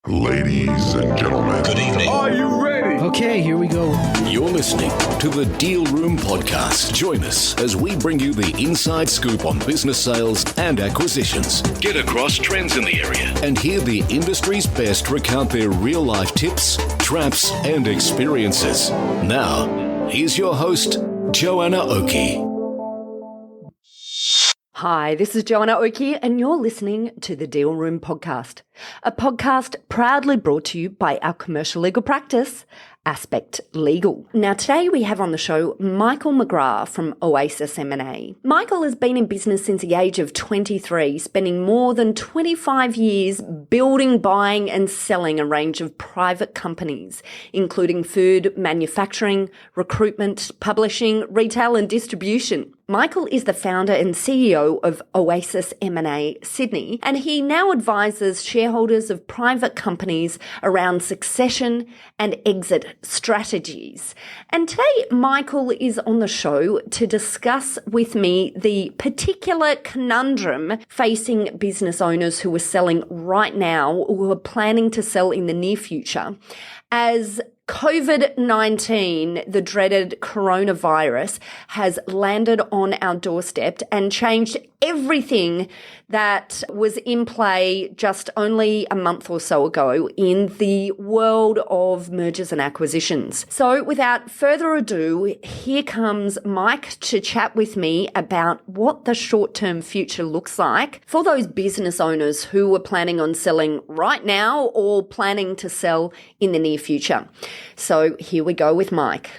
Ladies and gentlemen, Good evening. Are you ready? Okay, here we go. You're listening to the Deal Room Podcast. Join us as we bring you the inside scoop on business sales and acquisitions. Get across trends in the area and hear the industry's best recount their real-life tips, traps, and experiences. Now, here's your host, Joanna Oakey. Hi, this is Joanna Oakey, and you're listening to the Deal Room Podcast, a podcast proudly brought to you by our commercial legal practice, Aspect Legal. Now, today we have on the show Michael McGrath from Oasis M&A. Michael has been in business since the age of 23, spending more than 25 years building, buying and selling a range of private companies, including food, manufacturing, recruitment, publishing, retail and distribution. Michael is the founder and CEO of Oasis M&A Sydney, and he now advises shareholders of private companies around succession and exit strategies. And today, Michael is on the show to discuss with me the particular conundrum facing business owners who are selling right now or who are planning to sell in the near future as COVID-19, the dreaded coronavirus, has landed on our doorstep and changed everything that was in play just only a month or so ago in the world of mergers and acquisitions. So without further ado, here comes Mike to chat with me about what the short-term future looks like for those business owners who are planning on selling right now or planning to sell in the near future. So here we go with Mike.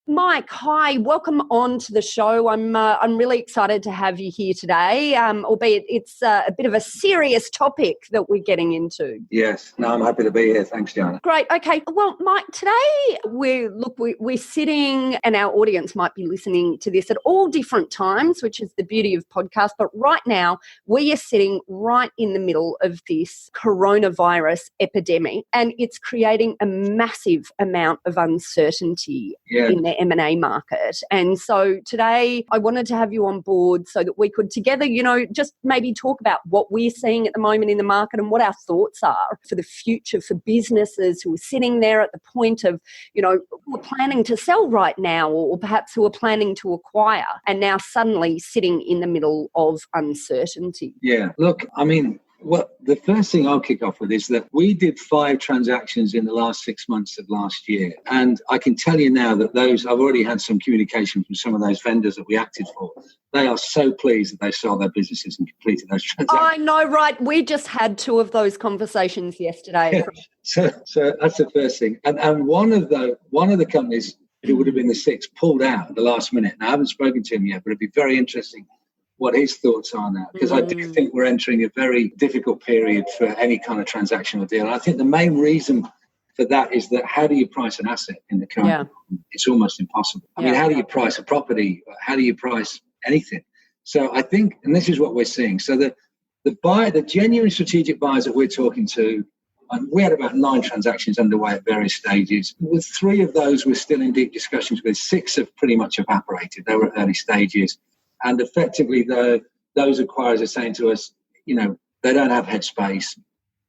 Mike, hi, welcome on to the show. I'm really excited to have you here today, albeit it's a bit of a serious topic that we're getting into. Yes, no, I'm happy to be here. Thanks, Joanna. Great. Okay. Well, Mike, today we're sitting, and our audience might be listening to this at all different times, which is the beauty of podcasts. But right now, we are sitting right in the middle of this coronavirus epidemic, and it's creating a massive amount of uncertainty in the M&A market. And so today I wanted to have you on board so that we could together, just maybe talk about what we're seeing at the moment in the market and what our thoughts are for the future for businesses who are sitting there at the point of, who are planning to sell right now or perhaps who are planning to acquire and now suddenly sitting in the middle of uncertainty. Yeah, look, the first thing I'll kick off with is that we did 5 transactions in the last 6 months of last year. And I can tell you now that I've already had some communication from some of those vendors that we acted for. They are so pleased that they sold their businesses and completed those transactions. I know, right? We just had 2 of those conversations yesterday. Yeah. So that's the first thing. And one of the companies who would have been the 6th pulled out at the last minute. Now, I haven't spoken to him yet, but it'd be very interesting what his thoughts are now, because I do think we're entering a very difficult period for any kind of transactional deal. And I think the main reason for that is that how do you price an asset in the current environment? It's almost impossible. I mean, how do you price a property? How do you price anything? So I think, and this is what we're seeing. So the genuine strategic buyers that we're talking to, we had about 9 transactions underway at various stages. With 3 of those, we're still in deep discussions with. 6 have pretty much evaporated. They were at early stages. And effectively, those acquirers are saying to us, they don't have headspace.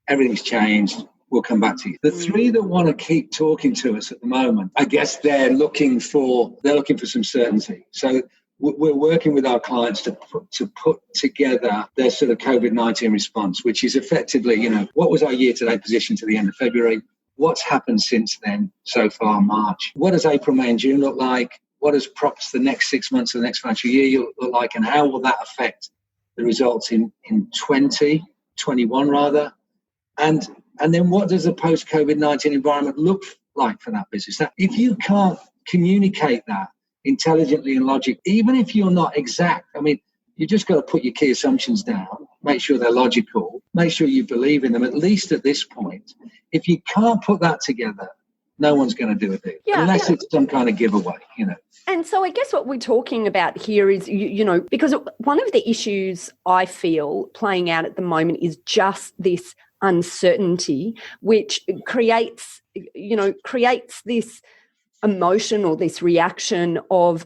Everything's changed. We'll come back to you. The 3 that want to keep talking to us at the moment, I guess they're looking for some certainty. So we're working with our clients to put together their sort of COVID-19 response, which is effectively, what was our year-to-date position to the end of February? What's happened since then so far, March? What does April, May and June look like? What does perhaps the next 6 months of the next financial year look like, and how will that affect the results in 2021 rather? And then what does the post-COVID-19 environment look like for that business? Now, if you can't communicate that intelligently and logically, even if you're not exact, you just got to put your key assumptions down, make sure they're logical, make sure you believe in them, at least at this point. If you can't put that together, no one's going to do a deal unless it's some kind of giveaway, And so I guess what we're talking about here is, because one of the issues I feel playing out at the moment is just this uncertainty, which creates this emotion or this reaction of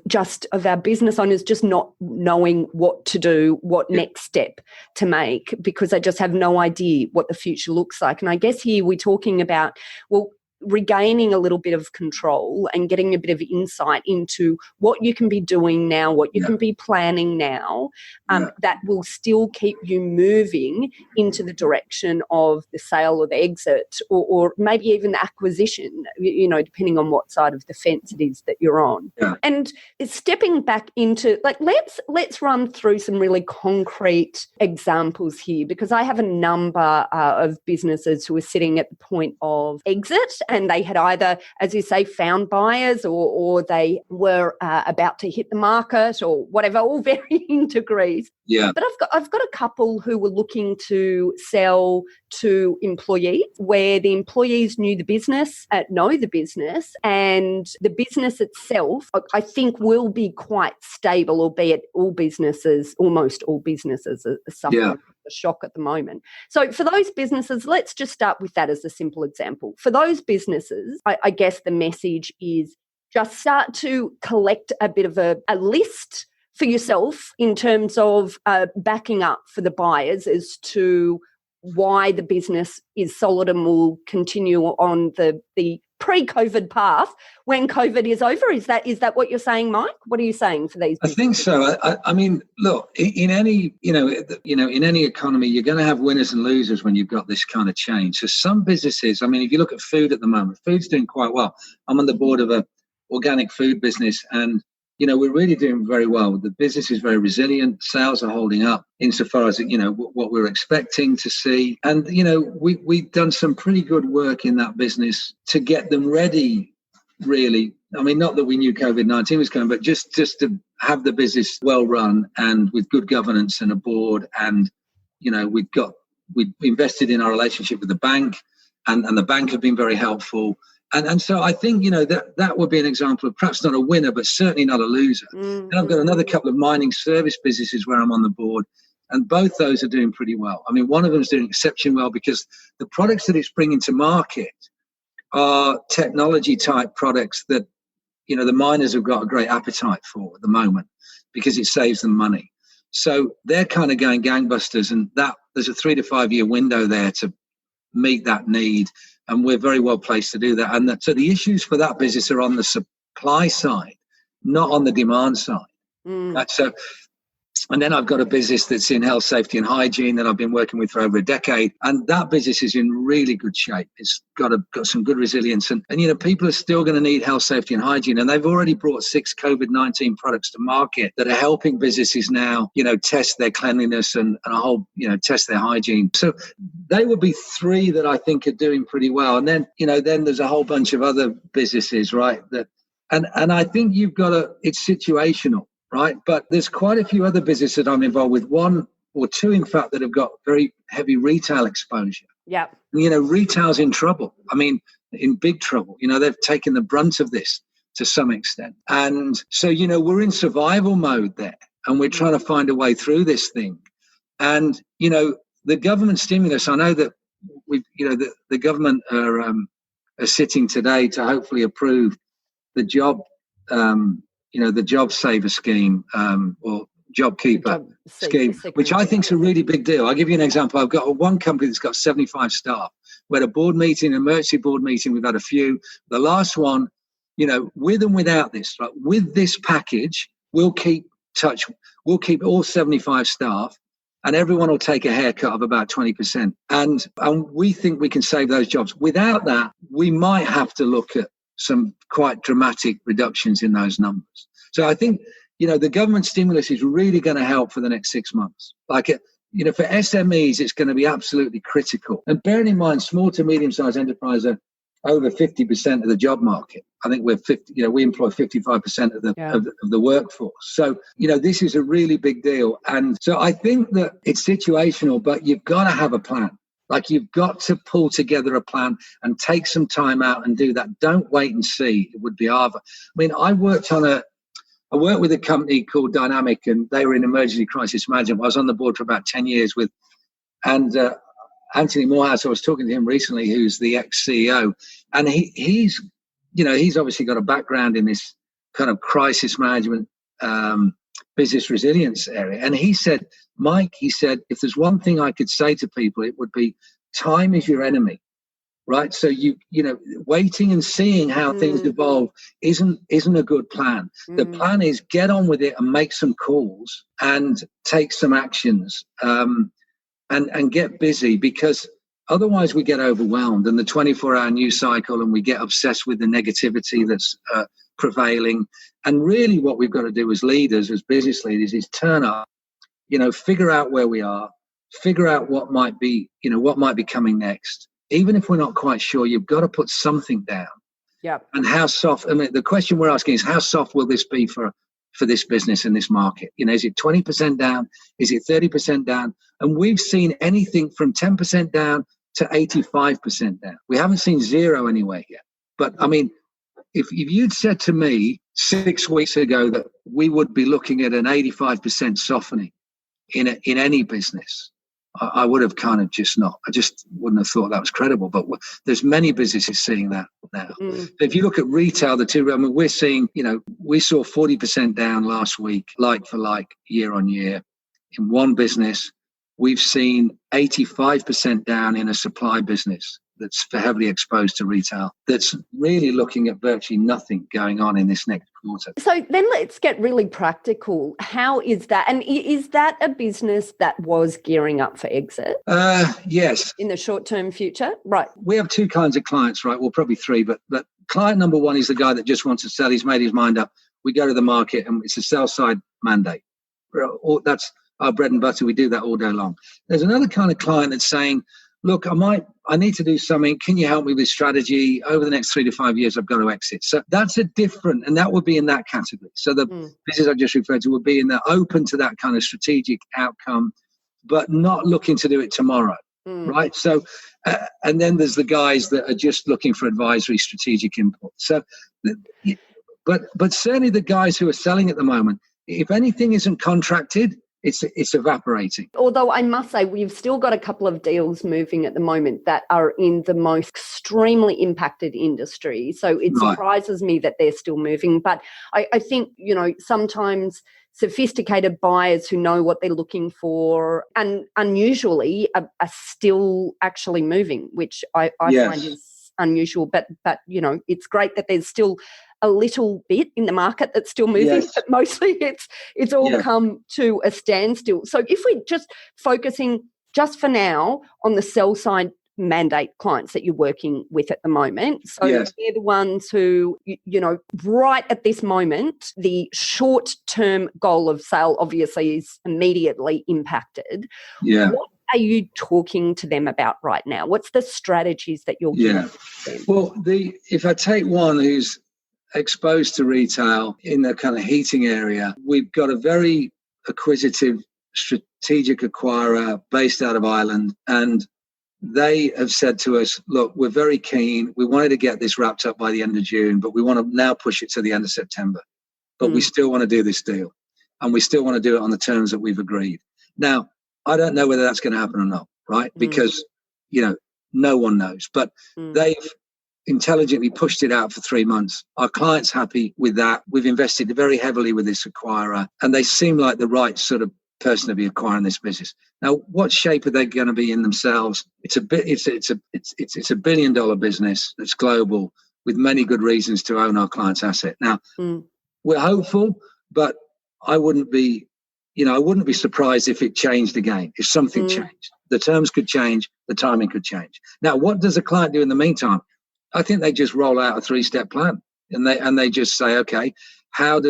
our business owners just not knowing what to do, what next step to make, because they just have no idea what the future looks like. And I guess here we're talking about, well, regaining a little bit of control and getting a bit of insight into what you can be doing now, what you can be planning now, that will still keep you moving into the direction of the sale or the exit, or maybe even the acquisition, depending on what side of the fence it is that you're on. Yeah. And stepping back into, let's run through some really concrete examples here, because I have a number of businesses who are sitting at the point of exit, and they had either, as you say, found buyers, or they were about to hit the market, or whatever, all varying degrees. Yeah. But I've got a couple who were looking to sell to employees, where the employees know the business, and the business itself, I think, will be quite stable, albeit almost all businesses are suffering a shock at the moment. So for those businesses, let's just start with that as a simple example. For those businesses, I guess the message is just start to collect a bit of a list for yourself in terms of backing up for the buyers as to why the business is solid and will continue on the pre-COVID path when COVID is over. Is that what you're saying, Mike? What are you saying for these businesses? I think so. I mean, look, in any in any economy, you're going to have winners and losers when you've got this kind of change. So some businesses, I mean, if you look at food at the moment, food's doing quite well. I'm on the board of a organic food business, and we're really doing very well. The business is very resilient. Sales are holding up insofar as, what we're expecting to see. And, we've done some pretty good work in that business to get them ready, really. I mean, not that we knew COVID-19 was coming, but just to have the business well run and with good governance and a board. And, we invested in our relationship with the bank, and the bank have been very helpful. And so I think, that would be an example of perhaps not a winner, but certainly not a loser. Mm-hmm. And I've got another couple of mining service businesses where I'm on the board, and both those are doing pretty well. I mean, one of them is doing exceptionally well because the products that it's bringing to market are technology type products that, the miners have got a great appetite for at the moment because it saves them money. So they're kind of going gangbusters, and that there's a 3 to 5 year window there to meet that need. And we're very well placed to do that. And so the issues for that business are on the supply side, not on the demand side. So, and then I've got a business that's in health, safety and hygiene that I've been working with for over a decade. And that business is in really good shape. It's got some good resilience. And people are still going to need health, safety and hygiene. And they've already brought 6 COVID-19 products to market that are helping businesses now, test their cleanliness and a whole, test their hygiene. So they would be 3 that I think are doing pretty well. And then, then there's a whole bunch of other businesses, right? And I think it's situational. Right. But there's quite a few other businesses that I'm involved with, 1 or 2, in fact, that have got very heavy retail exposure. Yeah. Retail's in trouble. I mean, in big trouble. They've taken the brunt of this to some extent. And so, we're in survival mode there, and we're trying to find a way through this thing. And, the government stimulus, I know that the government are sitting today to hopefully approve the job the Job Saver scheme or JobKeeper scheme, which I think is a really big deal. I'll give you an example. I've got one company that's got 75 staff. We had a board meeting, an emergency board meeting. We've had a few. The last one, with and without this, right, with this package, we'll keep all 75 staff, and everyone will take a haircut of about 20%. And we think we can save those jobs. Without that, we might have to look at some quite dramatic reductions in those numbers. So I think, the government stimulus is really going to help for the next 6 months. For SMEs, it's going to be absolutely critical. And bearing in mind, small to medium-sized enterprises are over 50% of the job market. I think we're 50. We employ 55% of the workforce. So this is a really big deal. And so I think that it's situational, but you've got to have a plan. You've got to pull together a plan and take some time out and do that. Don't wait and see. It would be Ava. I mean, I worked with a company called Dynamic, and they were in emergency crisis management. I was on the board for about 10 years and Anthony Morehouse. I was talking to him recently, who's the ex-CEO, and he's he's obviously got a background in this kind of crisis management, business resilience area. And he said, Mike, if there's one thing I could say to people, it would be time is your enemy, right? So waiting and seeing how things evolve isn't a good plan. The plan is get on with it and make some calls and take some actions, and get busy, because otherwise we get overwhelmed and the 24-hour news cycle, and we get obsessed with the negativity that's prevailing. And really what we've got to do as leaders, as business leaders, is turn up, figure out where we are, figure out what might be coming next. Even if we're not quite sure, you've got to put something down. Yeah. And how soft, the question we're asking is, how soft will this be for this business in this market? Is it 20% down? Is it 30% down? And we've seen anything from 10% down to 85% down. We haven't seen zero anywhere yet. But if you'd said to me 6 weeks ago that we would be looking at an 85% softening in any business, I would have kind of I just wouldn't have thought that was credible. But there's many businesses seeing that now. If you look at retail, we're seeing, we saw 40% down last week, like for like, year on year. In one business, we've seen 85% down in a supply business that's heavily exposed to retail, that's really looking at virtually nothing going on in this next quarter. So then let's get really practical. How is that? And is that a business that was gearing up for exit? Yes. In the short-term future? Right. We have two kinds of clients, right? Well, probably three, but client number one is the guy that just wants to sell. He's made his mind up. We go to the market and it's a sell-side mandate. That's our bread and butter. We do that all day long. There's another kind of client that's saying, look, I need to do something. Can you help me with strategy? Over the next 3 to 5 years, I've got to exit. So that's and that would be in that category. So the business I just referred to would be in the open to that kind of strategic outcome, but not looking to do it tomorrow, right? So, and then there's the guys that are just looking for advisory strategic input. So, but certainly the guys who are selling at the moment, if anything isn't contracted, it's evaporating. Although I must say we've still got a couple of deals moving at the moment that are in the most extremely impacted industry. So it surprises me that they're still moving. But I think, sometimes sophisticated buyers who know what they're looking for and unusually are still actually moving, which I find is unusual. But it's great that there's still a little bit in the market that's still moving, but mostly it's all come to a standstill. So if we're just focusing just for now on the sell side mandate clients that you're working with at the moment, so they're the ones who, right at this moment, the short-term goal of sale obviously is immediately impacted. Yeah. What are you talking to them about right now? What's the strategies that you're giving them? Well, if I take one who's exposed to retail in the kind of heating area, we've got a very acquisitive strategic acquirer based out of Ireland, and they have said to us, look, we're very keen. We wanted to get this wrapped up by the end of June, but we want to now push it to the end of September. But we still want to do this deal, and we still want to do it on the terms that we've agreed. Now, I don't know whether that's going to happen or not, right? Because, no one knows. But they've intelligently pushed it out for 3 months. Our client's happy with that. We've invested very heavily with this acquirer, and they seem like the right sort of person to be acquiring this business. Now, what shape are they going to be in themselves? It's a $1 billion business that's global with many good reasons to own our client's asset. Now, we're hopeful, but I wouldn't be surprised if it changed again, if something changed. The terms could change, the timing could change. Now, what does a client do in the meantime? I think they just roll out a 3-step plan, and they just say, okay, how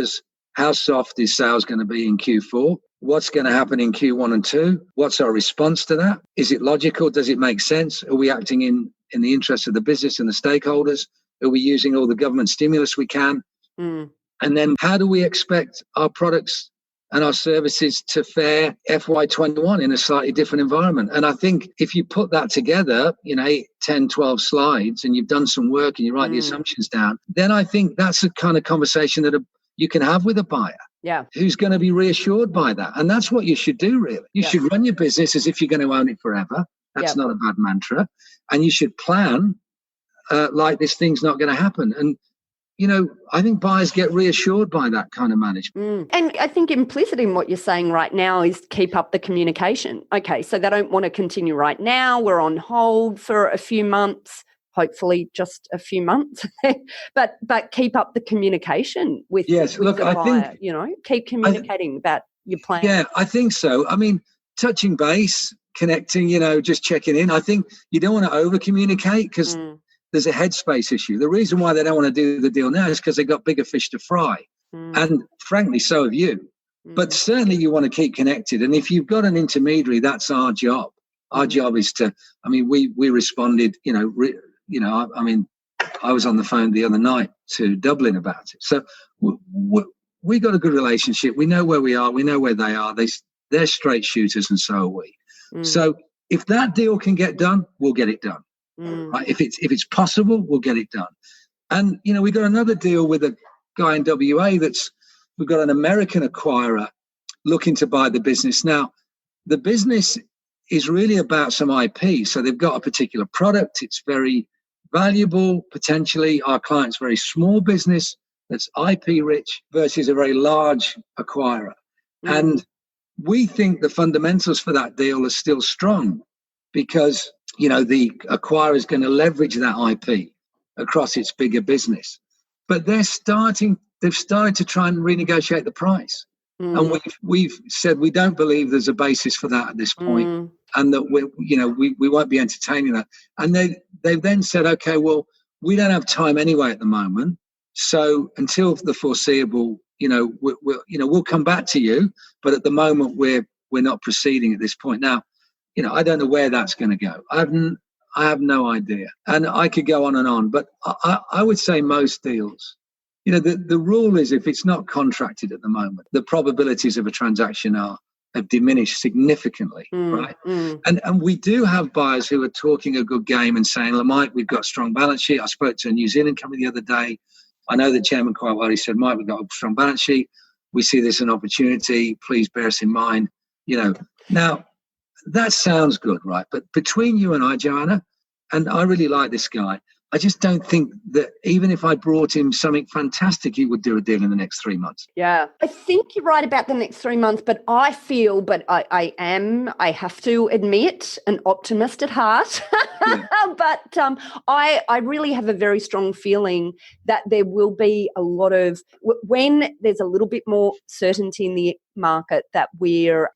soft is sales going to be in Q4? What's going to happen in Q1 and 2? What's our response to that? Is it logical? Does it make sense? Are we acting in the interest of the business and the stakeholders? Are we using all the government stimulus we can? And then how do we expect our products and our services to fare FY21 in a slightly different environment? And I think if you put that together, 8, 10, 12 slides, and you've done some work and you write the assumptions down, then I think that's the kind of conversation that you can have with a buyer. Yeah. Who's going to be reassured by that. And that's what you should do, really. You should run your business as if you're going to own it forever. That's not a bad mantra. And you should plan like this thing's not going to happen. And I think buyers get reassured by that kind of management. And I think implicit in what you're saying right now is keep up the communication. Okay, so they don't want to continue right now. We're on hold for a few months, hopefully just a few months, but keep up the communication with, yes, with look, the I buyer, think, keep communicating about your plan. Yeah, I think so. I mean, touching base, connecting, just checking in. I think you don't want to over communicate because there's a headspace issue. The reason why they don't want to do the deal now is because they've got bigger fish to fry. And frankly, so have you. But certainly you want to keep connected. And if you've got an intermediary, that's our job. Our job is to, we responded, I was on the phone the other night to Dublin about it. So we got a good relationship. We know where we are. We know where they are. They're straight shooters and so are we. So if that deal can get done, we'll get it done. Right? If it's possible, we'll get it done. And, we got another deal with a guy in WA we've got an American acquirer looking to buy the business. Now, the business is really about some IP. So they've got a particular product. It's very valuable, potentially. Our client's very small business that's IP rich versus a very large acquirer. And we think the fundamentals for that deal are still strong because, the acquirer is going to leverage that IP across its bigger business. But they've started to try and renegotiate the price. And we've said we don't believe there's a basis for that at this point, and that we won't be entertaining that. And they've then said, okay, well, we don't have time anyway at the moment. So until the foreseeable, we'll come back to you. But at the moment, we're not proceeding at this point. Now, I don't know where that's going to go. I have no idea. And I could go on. But I would say most deals, the rule is if it's not contracted at the moment, the probabilities of a transaction have diminished significantly, right? And we do have buyers who are talking a good game and saying, Mike, we've got a strong balance sheet. I spoke to a New Zealand company the other day. I know the chairman quite well. He said, Mike, we've got a strong balance sheet. We see this as an opportunity. Please bear us in mind. Now, that sounds good, right? But between you and I, Joanna, and I really like this guy, I just don't think that even if I brought him something fantastic, he would do a deal in the next 3 months. Yeah, I think you're right about the next 3 months, but I have to admit, an optimist at heart. Yeah. But I really have a very strong feeling that there will be a lot of, when there's a little bit more certainty in the market that we're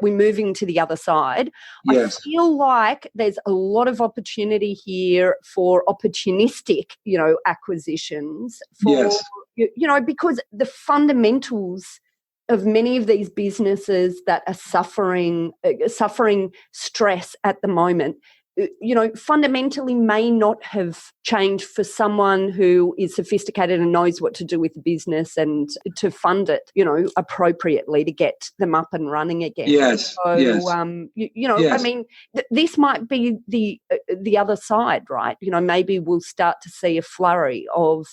moving to the other side. Yes. I feel like there's a lot of opportunity here for opportunistic, acquisitions. Yes. Because the fundamentals of many of these businesses that are suffering stress at the moment, fundamentally may not have changed for someone who is sophisticated and knows what to do with the business and to fund it, appropriately to get them up and running again. Yes. So, yes. Yes. This might be the other side, right? Maybe we'll start to see a flurry of,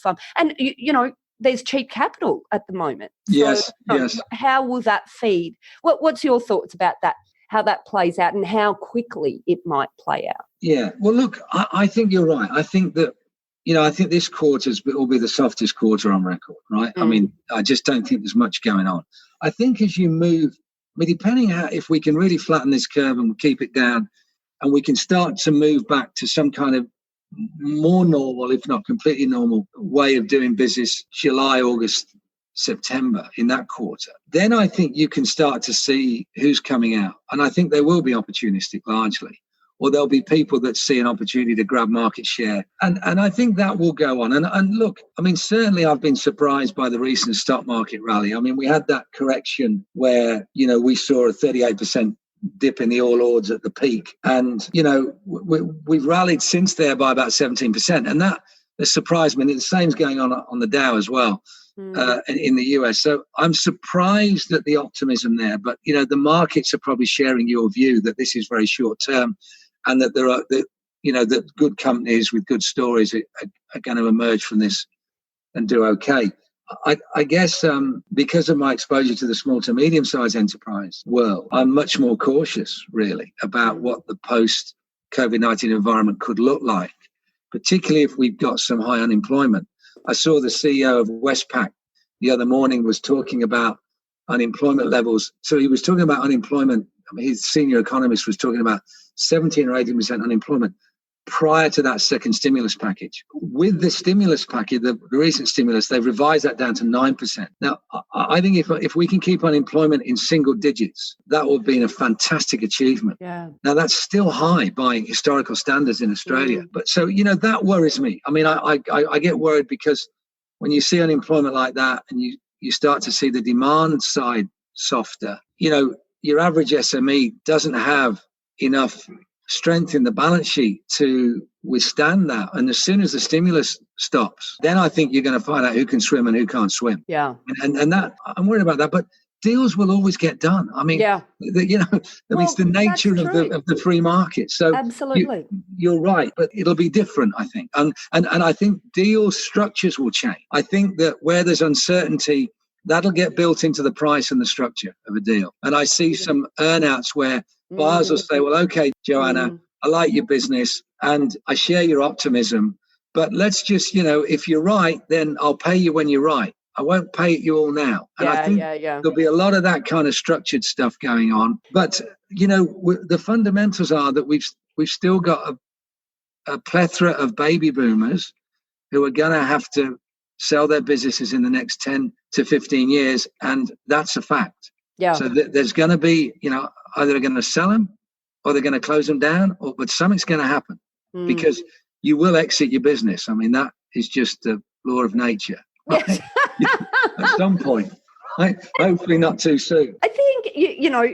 there's cheap capital at the moment. Yes. So, yes. How will that feed? What's your thoughts about that? How that plays out and how quickly it might play out? Yeah. Well, look, I think you're right. I think that, I think this quarter will be the softest quarter on record, right? I just don't think there's much going on. I think as you move, depending on if we can really flatten this curve and keep it down and we can start to move back to some kind of more normal, if not completely normal way of doing business, July, August, September in that quarter, then I think you can start to see who's coming out. And I think they will be opportunistic largely, or there'll be people that see an opportunity to grab market share. And I think that will go on. And look, certainly I've been surprised by the recent stock market rally. We had that correction where, we saw a 38% dip in the All Ords at the peak. And, we've rallied since there by about 17%. And that surprised me. And the same's going on the Dow as well. In the US. So I'm surprised at the optimism there, but the markets are probably sharing your view that this is very short term and that there are that good companies with good stories are going to emerge from this and do okay. I guess because of my exposure to the small to medium sized enterprise world, I'm much more cautious really about what the post COVID-19 environment could look like, particularly if we've got some high unemployment. I saw the CEO of Westpac the other morning was talking about unemployment levels. So he was talking about unemployment. I mean, his senior economist was talking about 17 or 18% unemployment prior to that second stimulus package. With the stimulus package, the recent stimulus, they've revised that down to 9%. Now, I think if we can keep unemployment in single digits, that would be a fantastic achievement. Yeah. Now, that's still high by historical standards in Australia. But so, that worries me. I mean, I get worried because when you see unemployment like that and you start to see the demand side softer, your average SME doesn't have enough strength in the balance sheet to withstand that. And as soon as the stimulus stops, then I think you're going to find out who can swim and who can't swim. Yeah. And that, I'm worried about that. But deals will always get done. I mean, it's the nature of the free market. So absolutely, you're right, but it'll be different, I think. And I think deal structures will change. I think that where there's uncertainty, that'll get built into the price and the structure of a deal. And I see some earnouts where buyers will say, well, okay, Joanna, I like your business and I share your optimism, but let's just, if you're right, then I'll pay you when you're right. I won't pay you all now. And I think there'll be a lot of that kind of structured stuff going on. But, the fundamentals are that we've still got a plethora of baby boomers who are going to have to sell their businesses in the next 10 to 15 years. And that's a fact. Yeah. So there's going to be, either they're going to sell them or they're going to close them down, but something's going to happen because you will exit your business. I mean, that is just the law of nature. Right? At some point. Hopefully not too soon. I think,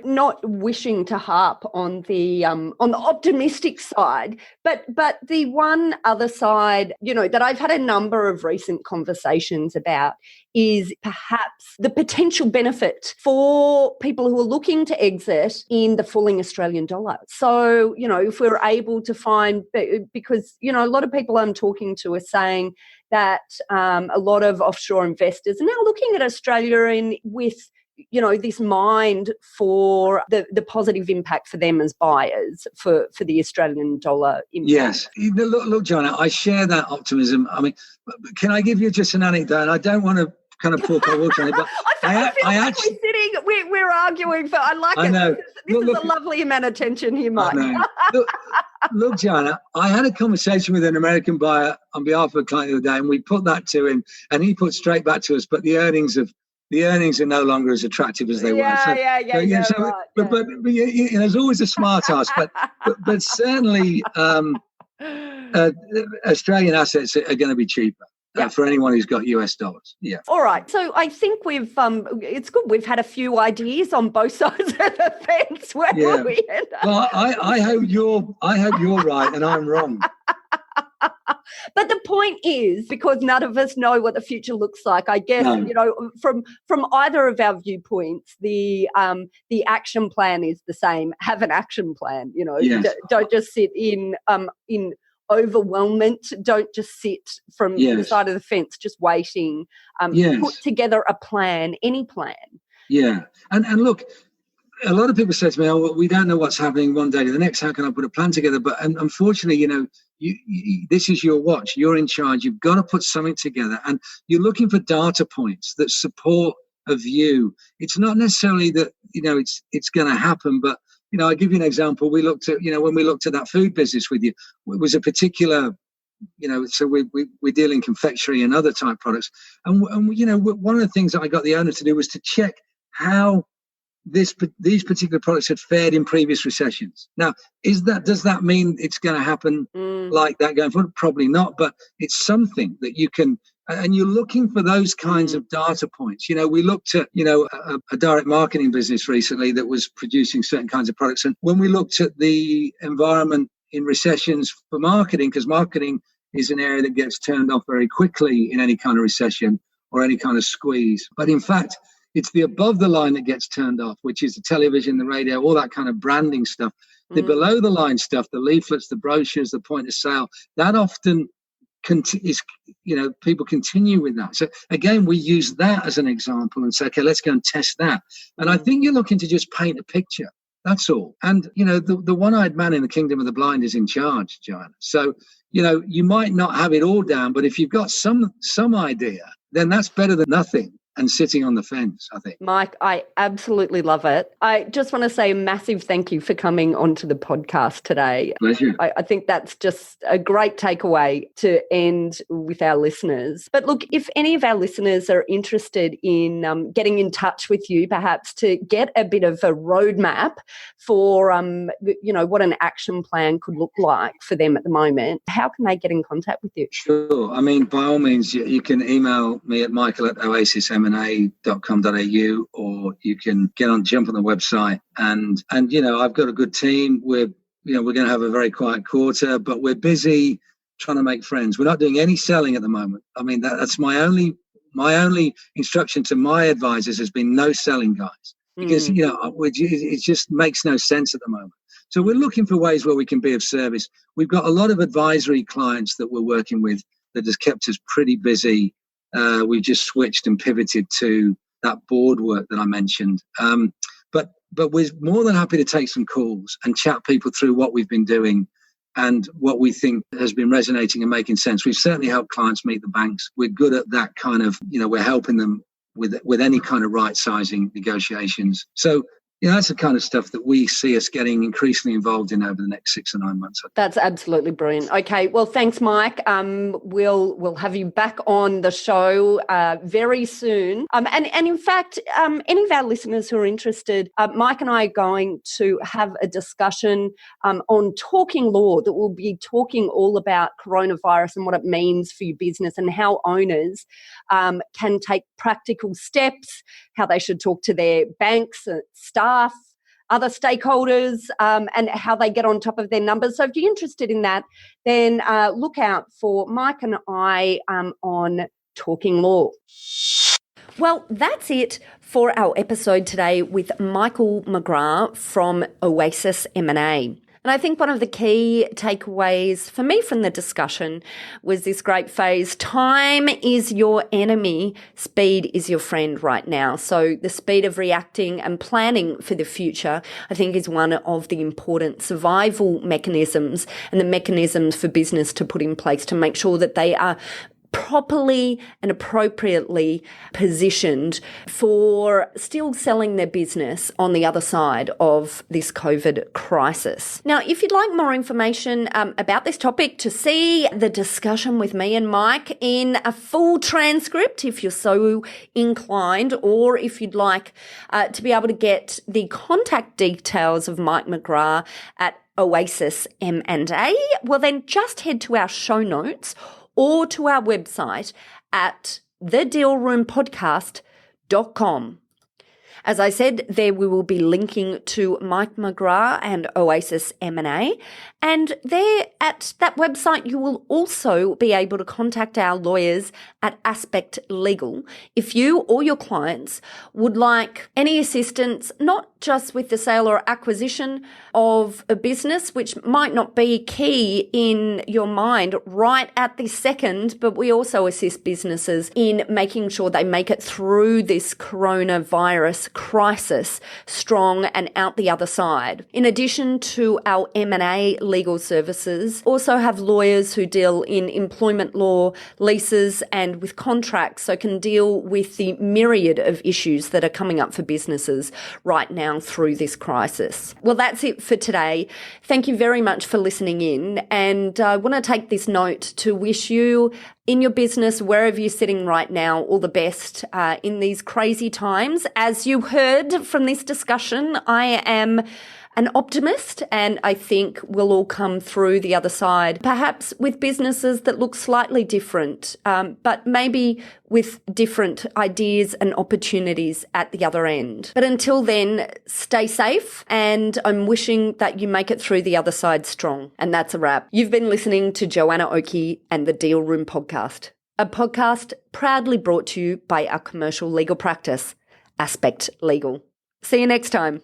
not wishing to harp on the optimistic side, but the one other side, that I've had a number of recent conversations about is perhaps the potential benefit for people who are looking to exit in the falling Australian dollar. So, if we're able to find, because, a lot of people I'm talking to are saying that a lot of offshore investors are now looking at Australia with this mind for the positive impact for them as buyers for the Australian dollar impact. Yes. Look, Joanna, I share that optimism. I mean, can I give you just an anecdote? And I don't want to kind of pour cold water on it, but I feel like we're arguing for. I like it. Know. This is a lovely amount of tension here, Mike. Look, Joanna, I had a conversation with an American buyer on behalf of a client the other day, and we put that to him, and he put straight back to us, but the earnings are no longer as attractive as they were. But there's always a smart ass, but certainly Australian assets are going to be cheaper. For anyone who's got US dollars. Yeah. All right. So I think it's good. We've had a few ideas on both sides of the fence. Where we end up. Well, I hope you're right and I'm wrong. But the point is, because none of us know what the future looks like, I guess, from either of our viewpoints, the action plan is the same. Have an action plan, Don't just sit in overwhelmment. Don't just sit from the side of the fence just waiting. Put together a plan, any plan. Yeah. And look, a lot of people say to me, oh, well, we don't know what's happening one day to the next. How can I put a plan together? But unfortunately, you this is your watch. You're in charge. You've got to put something together. And you're looking for data points that support a view. It's not necessarily that, it's going to happen, but I'll give you an example. We looked at, when we looked at that food business with you, it was a particular, so we deal in confectionery and other type products. And one of the things that I got the owner to do was to check how these particular products had fared in previous recessions. Now, does that mean it's going to happen like that going forward? Probably not, but it's something that you can. And you're looking for those kinds of data points. We looked at, a direct marketing business recently that was producing certain kinds of products. And when we looked at the environment in recessions for marketing, because marketing is an area that gets turned off very quickly in any kind of recession or any kind of squeeze. But in fact, it's the above the line that gets turned off, which is the television, the radio, all that kind of branding stuff. The below the line stuff, the leaflets, the brochures, the point of sale, that often people continue with that. So again, we use that as an example and say, okay, let's go and test that. And I think you're looking to just paint a picture. That's all. And, the one-eyed man in the kingdom of the blind is in charge, Joanna. So, you might not have it all down, but if you've got some idea, then that's better than nothing and sitting on the fence, I think. Mike, I absolutely love it. I just want to say a massive thank you for coming onto the podcast today. Pleasure. I think that's just a great takeaway to end with our listeners. But look, if any of our listeners are interested in getting in touch with you, perhaps to get a bit of a roadmap for, what an action plan could look like for them at the moment, how can they get in contact with you? Sure. I mean, by all means, you can email me at michael@oasismna.com.au, or you can jump on the website. And I've got a good team. We're going to have a very quiet quarter, but we're busy trying to make friends. We're not doing any selling at the moment. I mean, that's my only instruction to my advisors has been no selling, guys, because, it just makes no sense at the moment. So we're looking for ways where we can be of service. We've got a lot of advisory clients that we're working with that has kept us pretty busy. We've just switched and pivoted to that board work that I mentioned. But we're more than happy to take some calls and chat people through what we've been doing and what we think has been resonating and making sense. We've certainly helped clients meet the banks. We're good at that kind of, we're helping them with any kind of right sizing negotiations. So that's the kind of stuff that we see us getting increasingly involved in over the next 6 or 9 months. That's absolutely brilliant. Okay, well, thanks, Mike. We'll have you back on the show very soon. And in fact, any of our listeners who are interested, Mike and I are going to have a discussion on Talking Law that will be talking all about coronavirus and what it means for your business and how owners can take practical steps, how they should talk to their banks, staff, other stakeholders, and how they get on top of their numbers. So if you're interested in that, then look out for Mike and I on Talking Law. Well, that's it for our episode today with Michael McGrath from Oasis M&A. And I think one of the key takeaways for me from the discussion was this great phrase, time is your enemy, speed is your friend right now. So the speed of reacting and planning for the future, I think, is one of the important survival mechanisms and the mechanisms for business to put in place to make sure that they are properly and appropriately positioned for still selling their business on the other side of this COVID crisis. Now, if you'd like more information about this topic, to see the discussion with me and Mike in a full transcript, if you're so inclined, or if you'd like to be able to get the contact details of Mike McGrath at Oasis M&A, well, then just head to our show notes or to our website at thedealroompodcast.com. As I said, there we will be linking to Mike McGrath and Oasis M&A. And there at that website, you will also be able to contact our lawyers at Aspect Legal if you or your clients would like any assistance, not just with the sale or acquisition of a business, which might not be key in your mind right at this second, but we also assist businesses in making sure they make it through this coronavirus crisis strong and out the other side. In addition to our M&A legal services, also have lawyers who deal in employment law, leases and with contracts, so can deal with the myriad of issues that are coming up for businesses right now through this crisis. Well, that's it for today. Thank you very much for listening in, and I want to take this note to wish you in your business, wherever you're sitting right now, all the best in these crazy times. As you heard from this discussion, I am an optimist, and I think we'll all come through the other side, perhaps with businesses that look slightly different, but maybe with different ideas and opportunities at the other end. But until then, stay safe, and I'm wishing that you make it through the other side strong. And that's a wrap. You've been listening to Joanna Oakey and the Deal Room Podcast, a podcast proudly brought to you by our commercial legal practice, Aspect Legal. See you next time.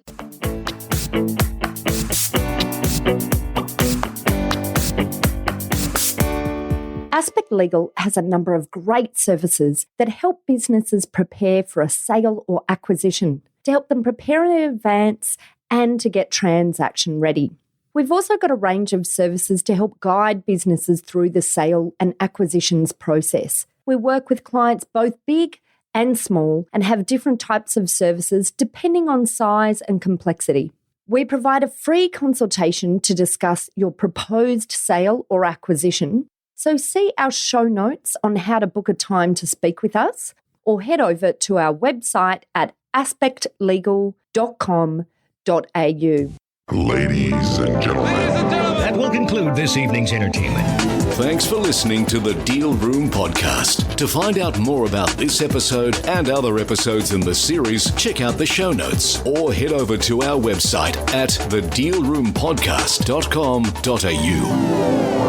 Aspect Legal has a number of great services that help businesses prepare for a sale or acquisition. To help them prepare in advance and to get transaction ready. We've also got a range of services to help guide businesses through the sale and acquisitions process. We work with clients both big and small and have different types of services depending on size and complexity. We provide a free consultation to discuss your proposed sale or acquisition. So see our show notes on how to book a time to speak with us, or head over to our website at aspectlegal.com.au. Ladies and gentlemen. That will conclude this evening's entertainment. Thanks for listening to the Deal Room Podcast. To find out more about this episode and other episodes in the series, check out the show notes or head over to our website at thedealroompodcast.com.au.